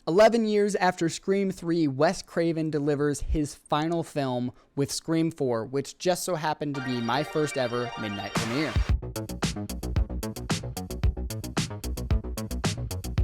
11 years after Scream 3, Wes Craven delivers his final film with Scream 4, which just so happened to be my first ever midnight premiere.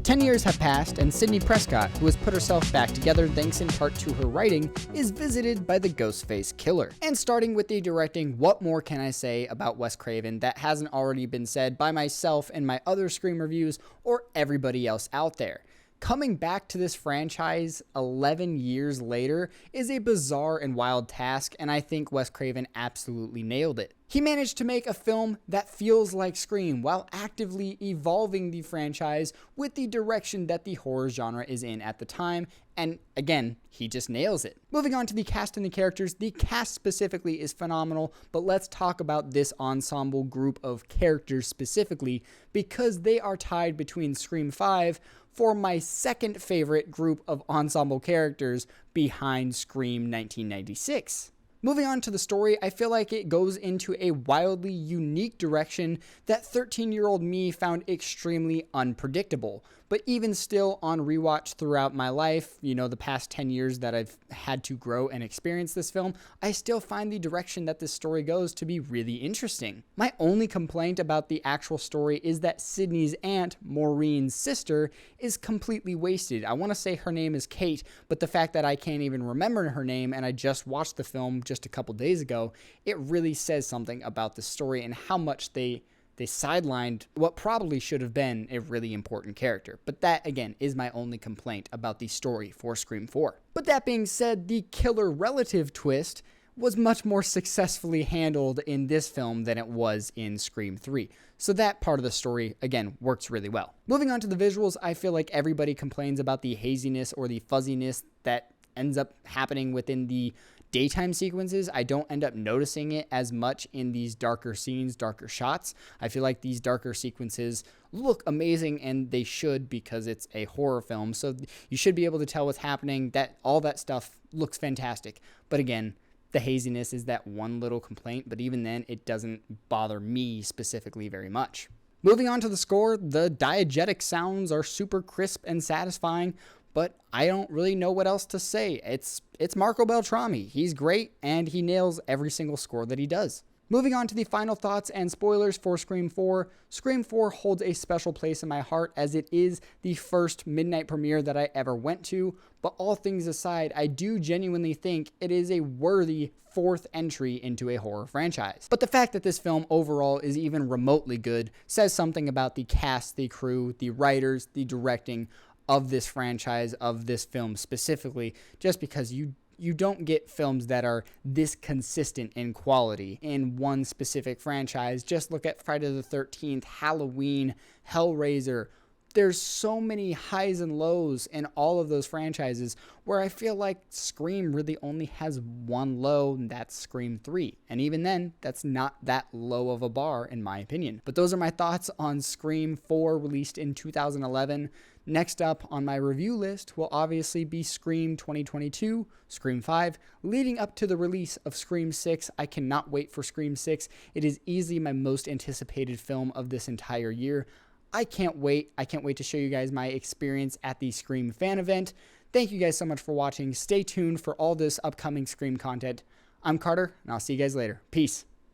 10 years have passed, and Sidney Prescott, who has put herself back together thanks in part to her writing, is visited by the Ghostface Killer. And starting with the directing, what more can I say about Wes Craven that hasn't already been said by myself and my other Scream reviews or everybody else out there? Coming back to this franchise 11 years later is a bizarre and wild task, and I think Wes Craven absolutely nailed it. He managed to make a film that feels like Scream while actively evolving the franchise with the direction that the horror genre is in at the time, and again, he just nails it. Moving on to the cast and the characters, the cast specifically is phenomenal, but let's talk about this ensemble group of characters specifically because they are tied between Scream 5 for my second favorite group of ensemble characters behind Scream 1996. Moving on to the story, I feel like it goes into a wildly unique direction that 13-year-old me found extremely unpredictable. But even still, on rewatch throughout my life, the past 10 years that I've had to grow and experience this film, I still find the direction that this story goes to be really interesting. My only complaint about the actual story is that Sidney's aunt, Maureen's sister, is completely wasted. I want to say her name is Kate, but the fact that I can't even remember her name and I just watched the film just a couple days ago, it really says something about the story and how much they sidelined what probably should have been a really important character. But that, again, is my only complaint about the story for Scream 4. But that being said, the killer relative twist was much more successfully handled in this film than it was in Scream 3. So that part of the story, again, works really well. Moving on to the visuals, I feel like everybody complains about the haziness or the fuzziness that ends up happening within the daytime sequences. I don't end up noticing it as much in these darker scenes, darker shots. I feel like these darker sequences look amazing, and they should because it's a horror film. So you should be able to tell what's happening. That all that stuff looks fantastic. But again, the haziness is that one little complaint, but even then it doesn't bother me specifically very much. Moving on to the score, the diegetic sounds are super crisp and satisfying, but I don't really know what else to say. It's Marco Beltrami. He's great, and he nails every single score that he does. Moving on to the final thoughts and spoilers for Scream 4. Scream 4 holds a special place in my heart as it is the first midnight premiere that I ever went to, but all things aside, I do genuinely think it is a worthy fourth entry into a horror franchise. But the fact that this film overall is even remotely good says something about the cast, the crew, the writers, the directing of this franchise, of this film specifically, just because you don't get films that are this consistent in quality in one specific franchise. Just look at Friday the 13th, Halloween, Hellraiser. There's so many highs and lows in all of those franchises where I feel like Scream really only has one low, and that's Scream 3. And even then, that's not that low of a bar in my opinion. But those are my thoughts on Scream 4, released in 2011. Next up on my review list will obviously be Scream 2022, Scream 5, leading up to the release of Scream 6. I cannot wait for Scream 6. It is easily my most anticipated film of this entire year. I can't wait. I can't wait to show you guys my experience at the Scream fan event. Thank you guys so much for watching. Stay tuned for all this upcoming Scream content. I'm Carter, and I'll see you guys later. Peace.